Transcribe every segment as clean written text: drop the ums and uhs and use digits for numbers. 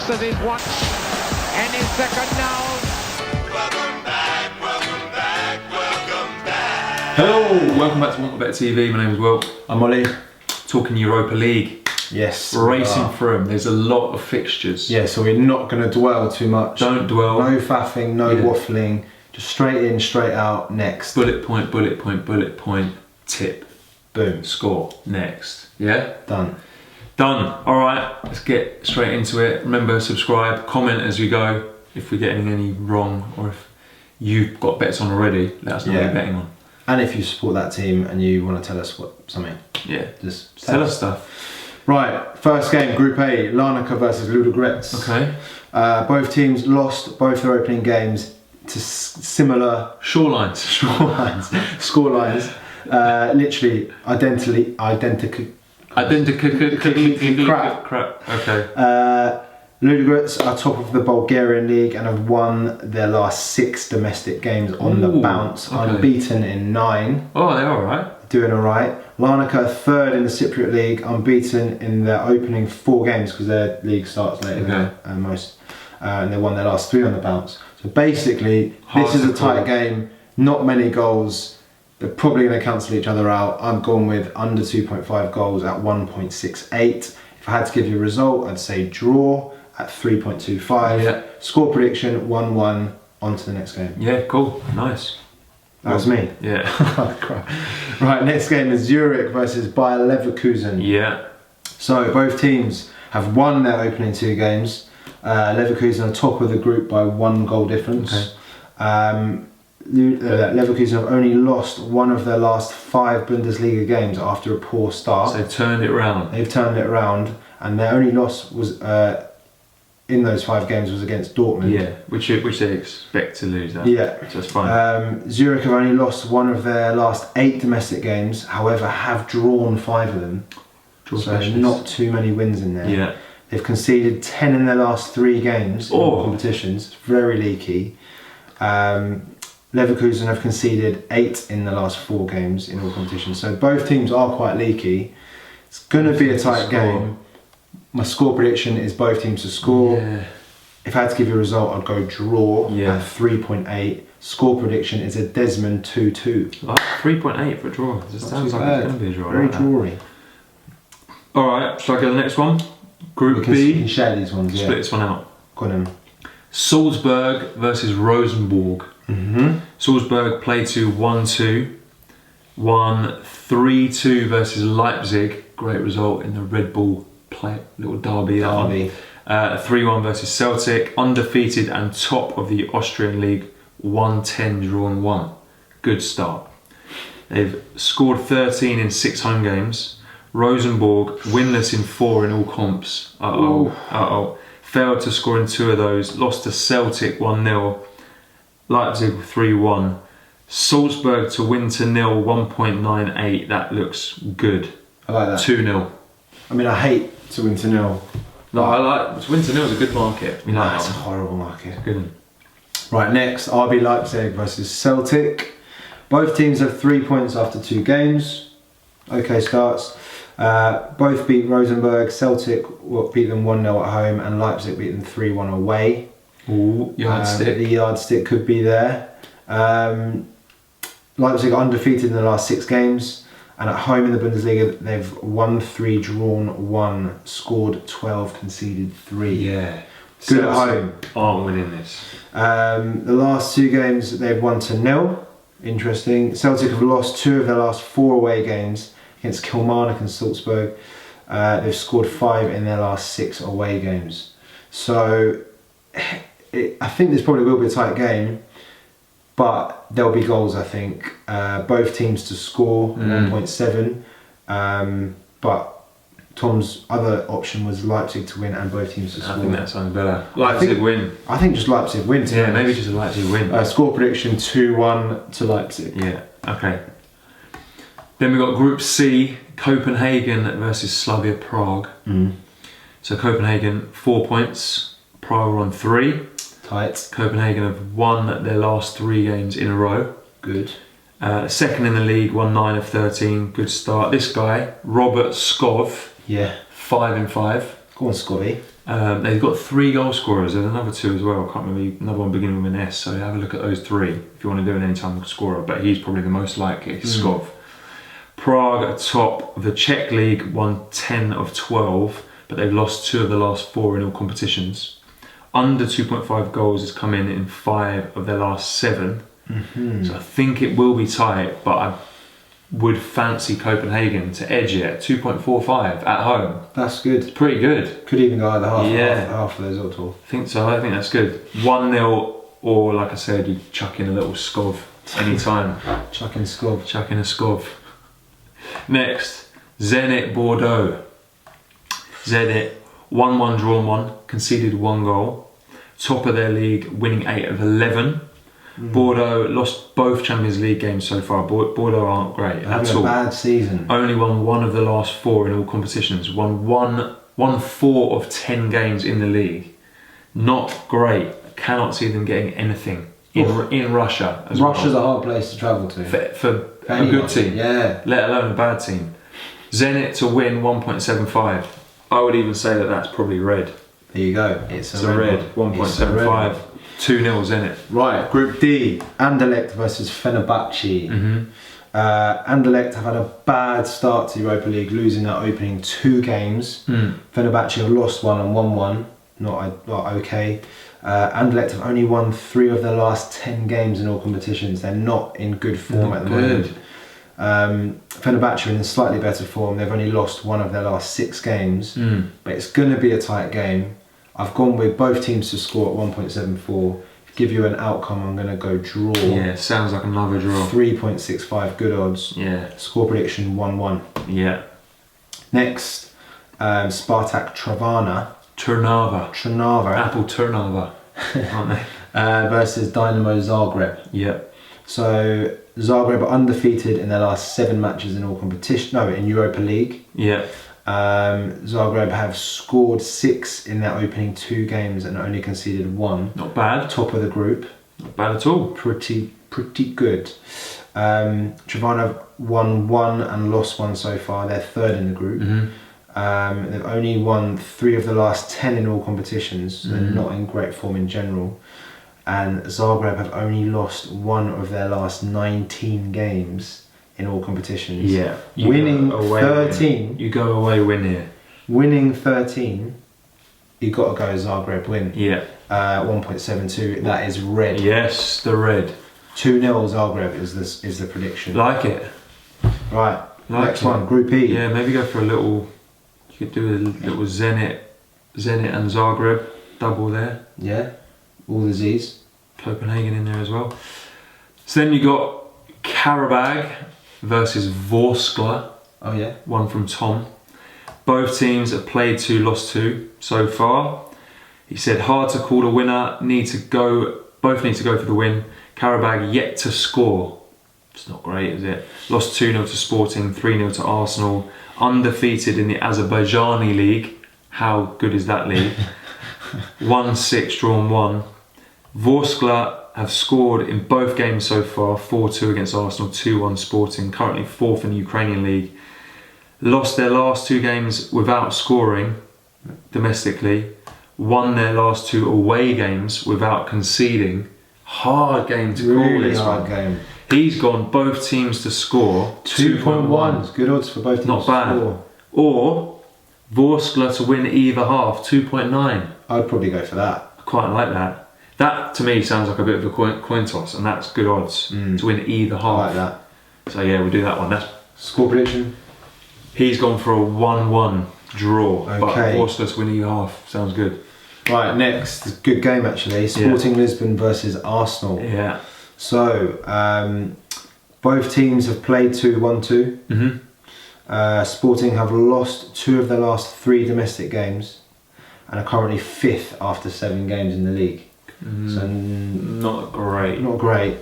fixes his one and his second now. Welcome back, welcome back, welcome back. Hello, welcome back to BATE TV. My name is Will. I'm Ollie. Talking Europa League. Yes. Racing through them. There's a lot of fixtures. Yeah, so we're not going to dwell too much. Don't dwell. No faffing, no waffling. Just straight in, straight out, next. Bullet point, bullet point, bullet point, tip. Boom. Score. Next. Yeah? Done. Done. Alright, let's get straight into it. Remember, subscribe, comment as we go. If we're getting any wrong or if you've got bets on already, let us know what you're betting on. And if you support that team and you want to tell us something. Yeah. Just tell us stuff. Right, first game, Group A, Larnaca versus Ludogorets. Okay. Both teams lost both their opening games to similar shorelines. Scorelines. Literally identical. Crap. Okay. Ludogorets are top of the Bulgarian league and have won their last 6 domestic games on the bounce, unbeaten in 9. Oh, they're alright. Doing alright. Larnaca are third in the Cypriot league, unbeaten in their opening 4 games because their league starts later than most. And they won their last 3 on the bounce. So basically, this is a tight game, not many goals. They're probably going to cancel each other out. I've gone with under 2.5 goals at 1.68. If I had to give you a result, I'd say draw at 3.25. Yeah. Score prediction 1-1. On to the next game. Yeah, cool. Nice. That was me. Yeah. Right, next game is Zurich versus Bayer Leverkusen. Yeah. So both teams have won their opening 2 games. Leverkusen are top of the group by 1 goal difference. Okay. Leverkusen have only lost 1 of their last 5 Bundesliga games after a poor start. So they've turned it around. They've turned it around, and their only loss was in those 5 games was against Dortmund. Yeah, which they expect to lose. That. Yeah, so that's fine. Zurich have only lost 1 of their last 8 domestic games. However, have drawn 5 of them. So not too many wins in there. Yeah. They've conceded 10 in their last 3 games in all competitions. Very leaky. Leverkusen have conceded 8 in the last 4 games in all competitions. So both teams are quite leaky. It's going to be a tight game. My score prediction is both teams to score. Yeah. If I had to give you a result, I'd go draw at 3.8. Score prediction is a Desmond 2-2. 3.8 for a draw. It sounds like it's going to be a draw. Very drawy. Alright, shall I go to the next one? Group B. You can share these ones, Split this one out. Go on then. Salzburg versus Rosenborg. Salzburg play to 1-2. Won 3-2 versus Leipzig. Great result in the Red Bull little derby. 3-1 versus Celtic. Undefeated and top of the Austrian league. 1-10 drawn 1. Good start. They've scored 13 in 6 home games. Rosenborg winless in 4 in all comps. Failed to score in 2 of those. Lost to Celtic 1-0. Leipzig 3-1. Salzburg to win to 0 1.98. That looks good. I like that. 2-0. I mean, I hate to win to 0. No, I like to win to 0 is a good market. It's a horrible market. Good. Right, next RB Leipzig versus Celtic. Both teams have 3 points after 2 games. Okay starts. Both beat Rosenborg. Celtic beat them 1-0 at home, and Leipzig beat them 3-1 away. Ooh, yardstick. The yardstick could be there. Leipzig are undefeated in the last 6 games, and at home in the Bundesliga they've won 3, drawn 1, scored 12, conceded 3. Yeah. Good at home. Aren't winning this. The last 2 games they've won to 0. Interesting. Celtic have lost 2 of their last 4 away games against Kilmarnock and Salzburg. They've scored 5 in their last 6 away games. So I think this probably will be a tight game, but there'll be goals, I think. Both teams to score 1.7, but Tom's other option was Leipzig to win and both teams to score. I think that sounds better. Leipzig win. I think just Leipzig win. Yeah, maybe just a Leipzig win. Score prediction 2-1 to Leipzig. Yeah, okay. Then we got Group C, Copenhagen versus Slavia Prague. So Copenhagen 4 points, Prague are on 3. Tight. Copenhagen have won their last 3 games in a row. Good. Second in the league, won 9 of 13. Good start. This guy, Robert Skov. Yeah. 5 and 5. Go on, Scovy. They've got 3 goal scorers. There's another 2 as well. I can't remember, another one beginning with an S. So have a look at those 3 if you want to do an anytime scorer. But he's probably the most likely. Skov. Prague atop the Czech league, won 10 of 12, but they've lost 2 of the last 4 in all competitions. Under 2.5 goals has come in 5 of their last 7. So I think it will be tight, but I would fancy Copenhagen to edge it at 2.45 at home. That's good. It's pretty good. Could even go either half, Yeah. half of those or all. I think so. I think that's good. 1-0, or like I said, you chuck in a little Skov anytime. Chuck in Skov. Chuck in a Skov. Next, Zenit Bordeaux. Zenit 1-1 drawn 1, conceded 1 goal. Top of their league, winning 8 of 11. Bordeaux lost both Champions League games so far. Bordeaux aren't great at all. Bad season. Only won 1 of the last 4 in all competitions. Won 4 of 10 games in the league. Not great. Cannot see them getting anything in Russia as Russia's well. a hard place to travel to. For a good team, yeah. let alone a bad team. Zenit to win 1.75. I would even say that that's probably red. There you go. It's a red. 1.75. 2-0 Zenit. Right, Group D, Anderlecht versus Fenerbahce. Anderlecht have had a bad start to Europa League, losing their opening 2 games. Fenerbahce have lost 1 and won 1. Not okay. Anderlecht have only won 3 of their last 10 games in all competitions. They're not in good form at the moment. Fenerbahce are in slightly better form. They've only lost 1 of their last 6 games, but it's going to be a tight game. I've gone with both teams to score at 1.74. To give you an outcome, I'm going to go draw. Yeah, sounds like another draw. 3.65 good odds. Yeah. Score prediction 1-1. Yeah. Next, Spartak Trnava. Apple Trnava, aren't they? Versus Dinamo Zagreb. Yep. So Zagreb are undefeated in their last 7 matches in all competition. No, in Europa League. Yeah. Zagreb have scored 6 in their opening 2 games and only conceded 1. Not bad. Top of the group. Not bad at all. Pretty good. Trnava have won 1 and lost 1 so far. They're 3rd in the group. They've only won 3 of the last 10 in all competitions, so they're not in great form in general. And Zagreb have only lost 1 of their last 19 games in all competitions. Yeah. Winning 13. You go away win here. Winning 13. You got to go Zagreb win. Yeah. 1.72. That is red. Yes, the red. 2-0 Zagreb is the prediction. Like it. Right. Like Next it. one, Group E. Yeah, maybe go for a little. You could do a little Zenit and Zagreb double there. Yeah. All the Z's. Copenhagen in there as well. So then you got Qarabag versus Vorskla. Oh yeah. 1 from Tom. Both teams have played 2, lost 2 so far. He said hard to call a winner. Both need to go for the win. Qarabag yet to score. It's not great, is it? Lost 2-0 to Sporting, 3-0 to Arsenal. Undefeated in the Azerbaijani league. How good is that league? 1-6 drawn 1. Vorskla have scored in both games so far, 4-2 against Arsenal, 2-1 Sporting, currently 4th in the Ukrainian league. Lost their last 2 games without scoring domestically, won their last 2 away games without conceding. Hard game to call Really this hard one. game. He's gone both teams to score 2.1. Good odds for both teams. Not bad. To score. Or Vorskla to win either half, 2.9. I'd probably go for that. I quite like that. That to me sounds like a bit of a coin toss, and that's good odds to win either half. I like that. So yeah, we'll do that one. That's Score prediction. He's gone for a 1-1 draw, but Okay. Vorskla to win either half. Sounds good. Right, next. Good game actually. Sporting Lisbon versus Arsenal. Yeah. So, both teams have played 2, won 2. Sporting have lost 2 of their last 3 domestic games and are currently 5th after 7 games in the league. So Not great. not great.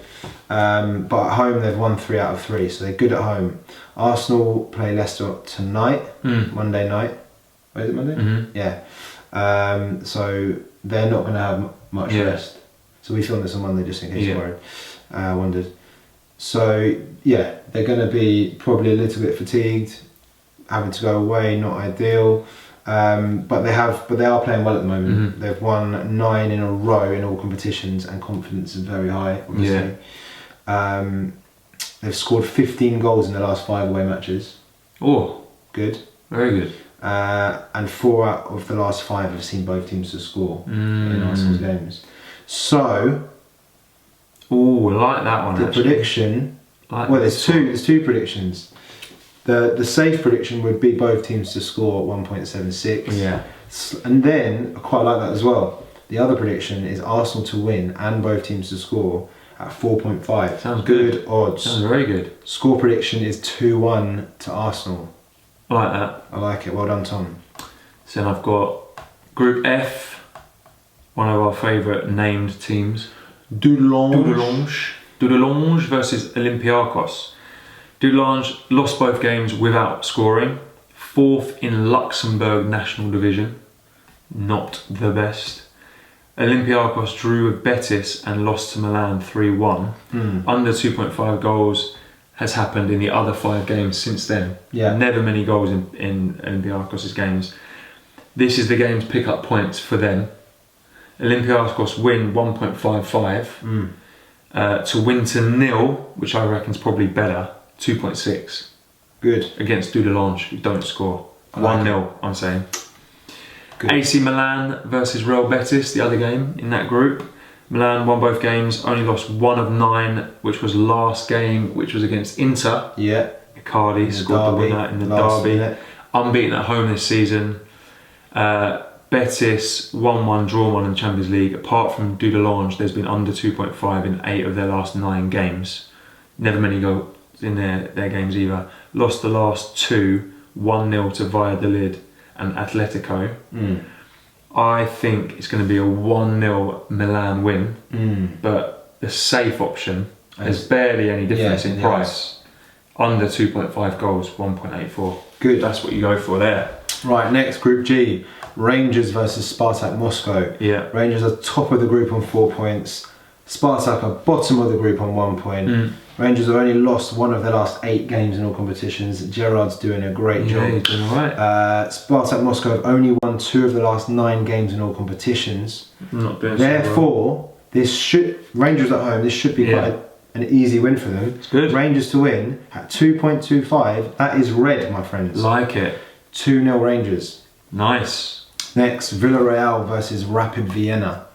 But at home they've won 3 out of 3, so they're good at home. Arsenal play Leicester tonight, Monday night. Wait, is it Monday? Yeah. So they're not going to have much rest. So we filmed this on Monday just in case you worried. Wondered. So yeah, they're going to be probably a little bit fatigued, having to go away, not ideal. But they are playing well at the moment. They've won 9 in a row in all competitions, and confidence is very high. Obviously, they've scored 15 goals in the last 5 away matches. Oh, good, very good. And 4 out of the last 5 have seen both teams to score in Arsenal's games. So, I like that one. The prediction. There's two predictions. The safe prediction would be both teams to score 1.76. Yeah. And then I quite like that as well. The other prediction is Arsenal to win and both teams to score at 4.5. Sounds good. Odds. Sounds very good. Score prediction is 2-1 to Arsenal. I like that. I like it. Well done, Tom. So then I've got Group F, one of our favourite named teams. Dudelange versus Olympiacos. Dudelange lost both games without scoring. 4th in Luxembourg National Division. Not the best. Olympiacos drew with Betis and lost to Milan 3-1. Under 2.5 goals has happened in the other 5 games since then. Yeah. Never many goals in Olympiacos' games. This is the game to pick up points for them. Olympiacos win 1.55. To win to 0, which I reckon is probably better, 2.6. Good. Against Dudelange, who don't score. Like 1-0, I'm saying. Good. AC Milan versus Real Betis, the other game in that group. Milan won both games, only lost 1 of 9, which was last game, which was against Inter. Yeah. Icardi scored the winner in the derby. Minute. Unbeaten at home this season. Betis 1-1, draw 1 in Champions League. Apart from Dudelange, there's been under 2.5 in 8 of their last 9 games. Never many goals in their games either. Lost the last 2, 1-0 to Valladolid and Atletico. I think it's going to be a 1-0 Milan win, but the safe option, there's barely any difference in price. Under 2.5 goals, 1.84. Good. That's what you go for there. Right, next Group G. Rangers versus Spartak Moscow. Yeah. Rangers are top of the group on 4 points. Spartak are bottom of the group on 1 point. Rangers have only lost 1 of their last 8 games in all competitions. Gerard's doing a great job. Yeah, he's doing alright. Spartak Moscow have only won 2 of the last 9 games in all competitions. Not doing Therefore, Rangers at home, this should be quite an easy win for them. It's good. Rangers to win at 2.25. That is red, my friends. Like it. 2-0 Rangers. Nice. Next, Villarreal versus Rapid Vienna.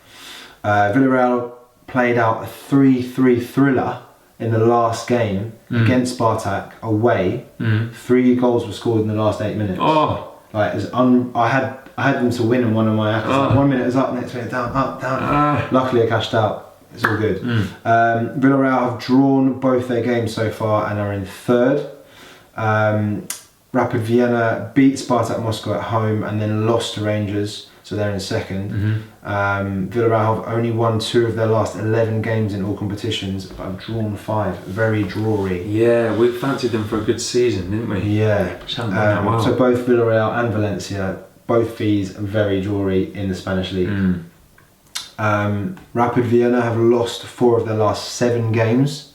Villarreal played out a 3-3 thriller in the last game against Spartak away. 3 goals were scored in the last 8 minutes. Oh, Like I had them to win in one of my accounts. Like 1 minute is up, next minute down, up, down. Luckily I cashed out. It's all good. Villarreal have drawn both their games so far and are in 3rd. Rapid Vienna beat Spartak Moscow at home and then lost to Rangers, so they're in 2nd. Villarreal have only won 2 of their last 11 games in all competitions, but have drawn 5. Very drawy. yeah, we fancied them for a good season, didn't we? Yeah. Which haven't done that well. So both Villarreal and Valencia, both fees very drawy in the Spanish league. Rapid Vienna have lost 4 of their last 7 games.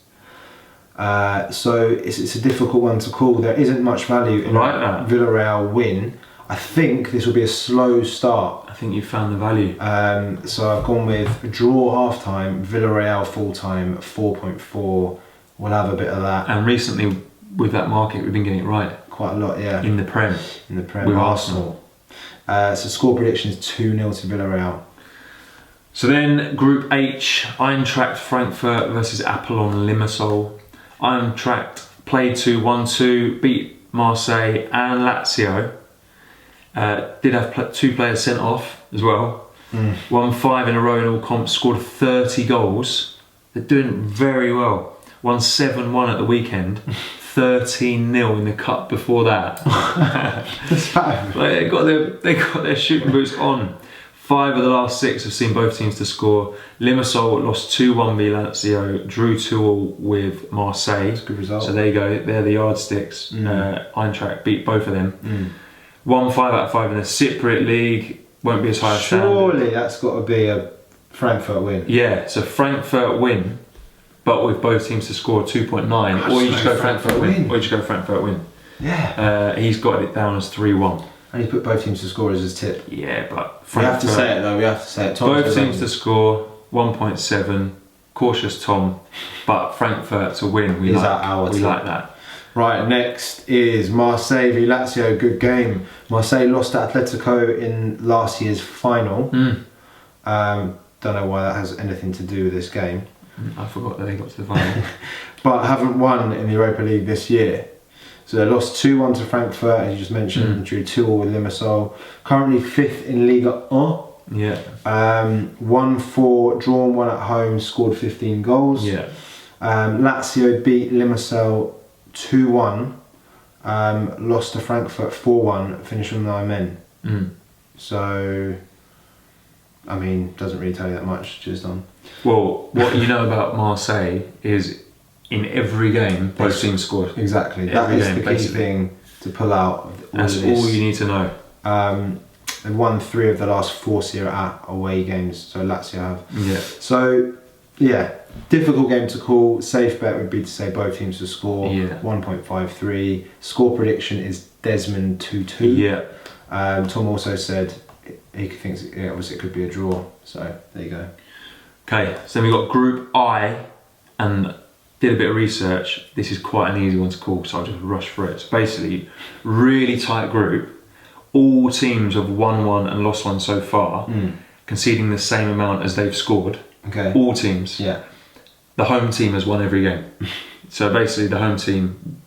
So it's a difficult one to call. There isn't much value in a Villarreal win. I think this will be a slow start. I think you found the value. So I've gone with draw half time, Villarreal full time, 4.4. We'll have a bit of that. And recently, with that market, we've been getting it right. Quite a lot, yeah. In the Prem. With Arsenal. So score prediction is 2-0 to Villarreal. So then, Group H, Eintracht Frankfurt versus Apollon Limassol. Eintracht played 1-2, beat Marseille and Lazio. Did have 2 players sent off as well. Won 5 in a row in all comps, scored 30 goals. They're doing very well. Won 7-1 at the weekend, 13-0 in the cup before that. They got their shooting boots on. 5 of the last 6 have seen both teams to score. Limassol lost 2-1 v Lazio, drew 2-2 with Marseille. That's a good result. So there you go, they're the yardsticks. Eintracht beat both of them. Won 5 out of 5 in the Cypriot League, won't be as high a standard. Surely that's got to be a Frankfurt win. Yeah, so Frankfurt win, but with both teams to score 2.9, or you just go Frankfurt win. Or you just go Frankfurt win. Yeah. He's got it down as 3-1. And he put both teams to score as his tip. Yeah, but We have to say it though, we have to say it. Both teams to score, 1.7. Cautious Tom, but Frankfurt to win. We like that. Right, next is Marseille v Lazio. Good game. Marseille lost to Atletico in last year's final. Don't know why that has anything to do with this game. I forgot that they got to the final. But haven't won in the Europa League this year. So they lost 2-1 to Frankfurt, as you just mentioned, and drew 2-2 with Limassol. Currently 5th in Liga 1. Yeah. 1-4, drawn 1 at home, scored 15 goals. Yeah. Lazio beat Limassol 2-1, lost to Frankfurt 4-1, finished with 9 men. So, I mean, doesn't really tell you that much, just on. Well, what you know about Marseille is in every game, both teams scored. Exactly. That is the key thing to pull out of all That's of this. all you need to know. They've won 3 of the last 4 Serie A away games, so Lazio have. Yeah. So, yeah, difficult game to call. Safe bet would be to say both teams to score. Yeah. 1.53. Score prediction is Desmond 2-2. Yeah. Tom also said he thinks obviously it could be a draw. So there you go. Okay, so then we got Group I, and did a bit of research. This is quite an easy one to call, so I'll just rush through it. So basically, really tight group. All teams have won 1 and lost 1 so far, conceding the same amount as they've scored. Okay. All teams. Yeah. The home team has won every game. So basically, the home team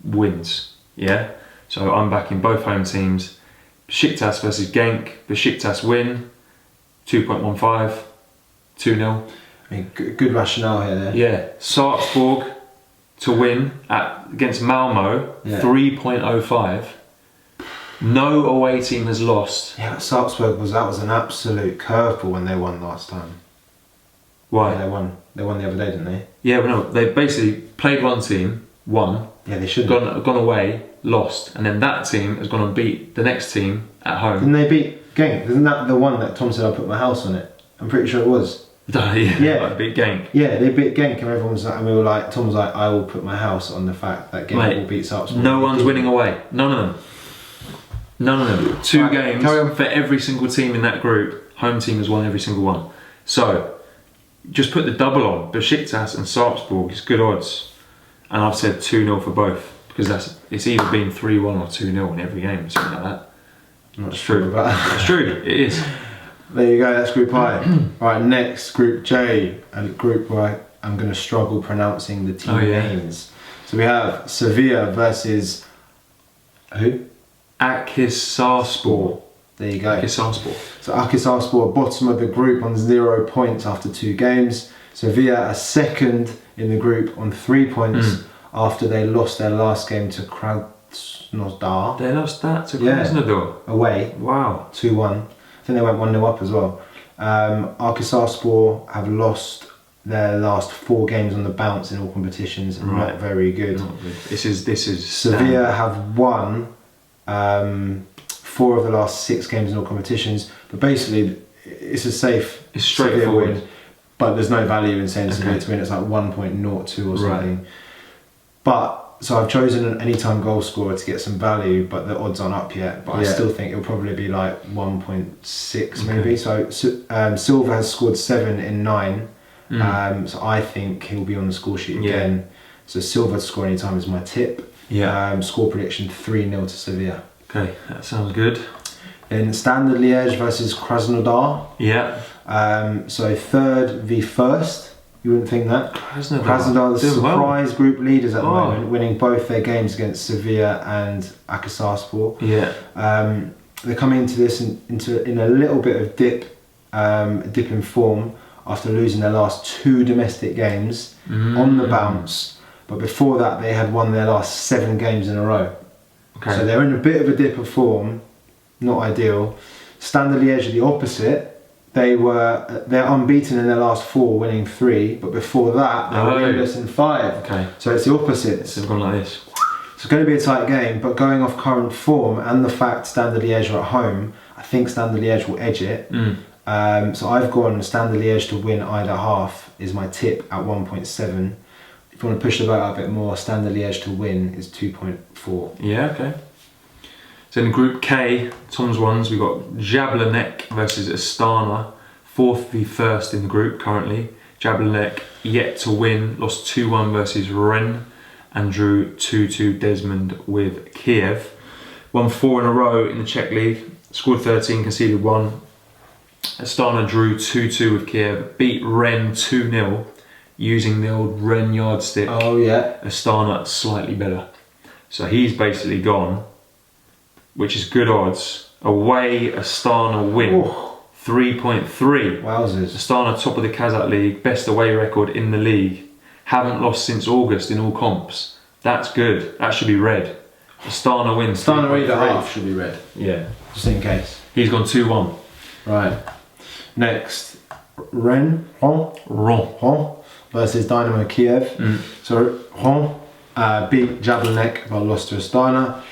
wins. Yeah. So I'm backing both home teams. Besiktas versus Genk. Besiktas win. 2.15. 2-0. I mean, good rationale here. There. Yeah. Salzburg to win against Malmo. 3.05. No away team has lost. Yeah, Salzburg was an absolute curveball when they won last time. Why? Yeah, they won. They won the other day, didn't they? Yeah, but no, they basically played one team, won. Yeah, they shouldn't. Gone away, lost, and then that team has gone and beat the next team at home. Didn't they beat Genk? Isn't that the one that Tom said I put my house on it? I'm pretty sure it was. Yeah, like beat Genk. Yeah, they beat Genk, and everyone was like, and we were like, Tom was like, I will put my house on the fact that Genk will beat Salzburg. No one's winning away. None of them. None of them. 2 games for every single team in that group. Home team has won every single one. So, just put the double on. Besiktas and Salzburg is good odds. And I've said 2-0 for both. Because it's either been 3-1 or 2-0 in every game, something like that. I'm not sure about that. It's true, it is. There you go, that's Group I. Right, next, Group J. A group where I'm going to struggle pronouncing the team names. So we have Sevilla versus... who? Akhisarspor. There you go. Akhisarspor. So Akhisarspor, bottom of the group on 0 points after 2 games. Sevilla are second in the group on 3 points after they lost their last game to Krasnodar. They lost that to Krasnodar? Away. Wow. 2-1. I think they went 1-0 up as well. Akhisarspor have lost their last 4 games on the bounce in all competitions. Not very good. Not good. This is Sevilla have won 4 of the last 6 games in all competitions, but basically it's a safe, it's straightforward win, but there's no value in saying Sevilla to win. It's like 1.02 or something. But so I've chosen an anytime goal scorer to get some value, but the odds aren't up yet. But I still think it'll probably be like 1.6 maybe. So Silva has scored 7 in 9, so I think he'll be on the score sheet again. So Silva to score anytime is my tip. Score prediction 3-0 to Sevilla. Okay, that sounds good. In Standard Liège versus Krasnodar. Yeah. So 3rd v 1st. You wouldn't think that. Krasnodar the surprise group leaders at the moment, winning both their games against Sevilla and Akhisarspor. Yeah. They're coming into this in a little bit of dip in form after losing their last 2 domestic games on the bounce. But before that, they had won their last 7 games in a row. Okay. So they're in a bit of a dip of form, not ideal. Standard Liège are the opposite. They're unbeaten in their last 4, winning 3. But before that, they were winless in 5. Okay. So it's the opposite. So it's gone like this. It's going to be a tight game, but going off current form and the fact Standard Liège are at home, I think Standard Liège will edge it. So I've gone Standard Liège to win either half is my tip at 1.7. If you want to push the boat out a bit more, Standard Liège to win is 2.4. Yeah, okay. So in Group K, Tom's ones, we've got Jablonec versus Astana, 4th v 1st in the group currently. Jablonec yet to win, lost 2-1 versus Rennes and drew 2-2 Desmond with Kiev. Won 4 in a row in the Czech League, scored 13, conceded 1. Astana drew 2-2 with Kiev, beat Rennes 2-0 using the old Rennes yardstick. Oh yeah. Astana slightly better. So he's basically gone, which is good odds. Away Astana win, 3.3. Wowzers. Astana top of the Kazakh league, best away record in the league. Haven't lost since August in all comps. That's good. That should be red. Astana wins. Astana 8.5 should be red. Yeah. Just in case. He's gone 2-1. Right. Next, Rennes versus Dynamo Kiev. So Rennes beat Jablonec but lost to Astana.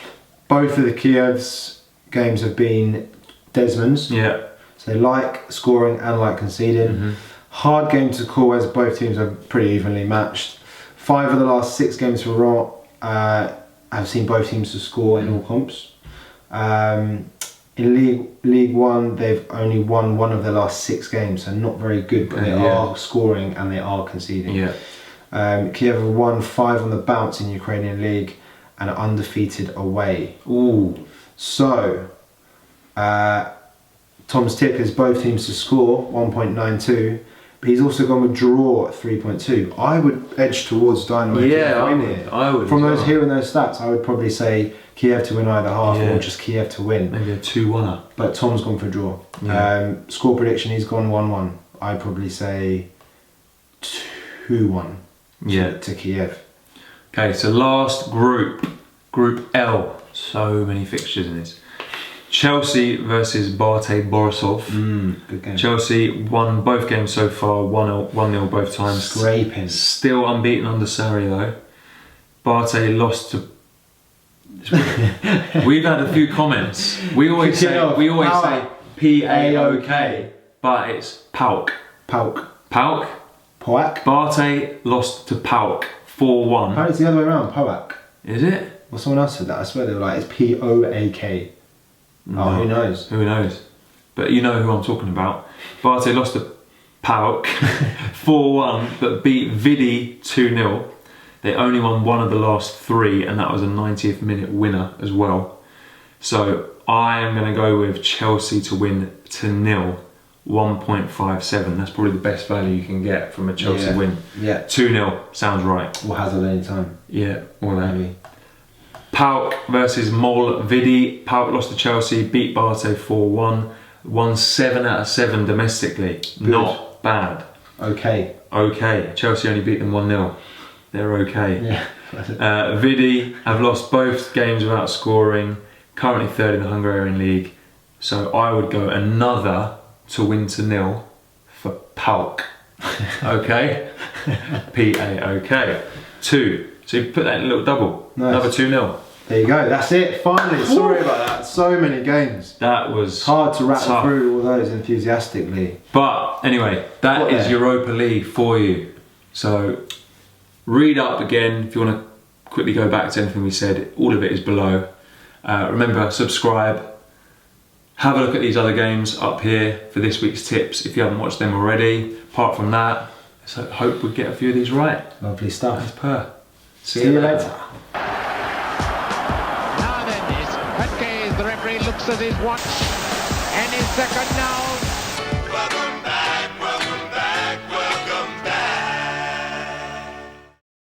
Both of the Kiev's games have been Desmond's. Yeah. So they like scoring and like conceding. Hard game to call as both teams are pretty evenly matched. 5 of the last 6 games for Rennes have seen both teams to score in all comps. In League 1, they've only won 1 of their last 6 games, so not very good, but they are scoring and they are conceding. Yeah. Kiev have won 5 on the bounce in Ukrainian League and are undefeated away. Ooh. So, Tom's tip is both teams to score 1.92, but he's also gone with draw at 3.2. I would edge towards Dynamo Kiev to win here. I would. From those hearing those stats, I would probably say Kiev to win either half or just Kiev to win. Maybe a 2-1. But Tom's gone for draw. Yeah. Score prediction, he's gone 1-1. I'd probably say 2-1 to Kiev. Okay, so last group, Group L. So many fixtures in this. Chelsea versus BATE Borisov. Good game. Chelsea won both games so far, 1-0 both times. Scraping. Still unbeaten under Sarri though. BATE lost to... We've had a few comments. We always say P-A-O-K, but it's PAOK. PAOK. PAOK. PAOK. BATE lost to PAOK 4-1. Apparently it's the other way around, PAOK. Is it? Well, someone else said that. I swear they were like, it's P-O-A-K. No. Oh, who knows? Who knows? But you know who I'm talking about. BATE lost to PAOK 4-1, but beat Vidi 2-0. They only won 1 of the last 3, and that was a 90th minute winner as well. So I am going to go with Chelsea to win 2-0, 1.57. That's probably the best value you can get from a Chelsea win. Yeah. 2-0 sounds right. Or Hazard any time. Yeah, or that. Maybe. PAOK versus Mol Vidi. PAOK lost to Chelsea, beat BATE 4-1, won 7 out of 7 domestically. Good. Not bad. Okay. Chelsea only beat them 1-0. They're okay. Yeah. Vidi have lost both games without scoring, currently 3rd in the Hungarian League. So I would go another to win 2-0 for PAOK. Okay? P-A-O-K. 2. So you put that in a little double. Nice. Another 2-0. There you go, that's it, finally. Sorry about that, so many games. That was hard to rattle tough. through all those enthusiastically. But anyway, that is Europa League for you. So read up again if you want to quickly go back to anything we said. All of it is below. Remember, subscribe. Have a look at these other games up here for this week's tips if you haven't watched them already. Apart from that, so hope we get a few of these right. Lovely stuff. As per. See you later. Now then, the referee looks at his watch and his second now.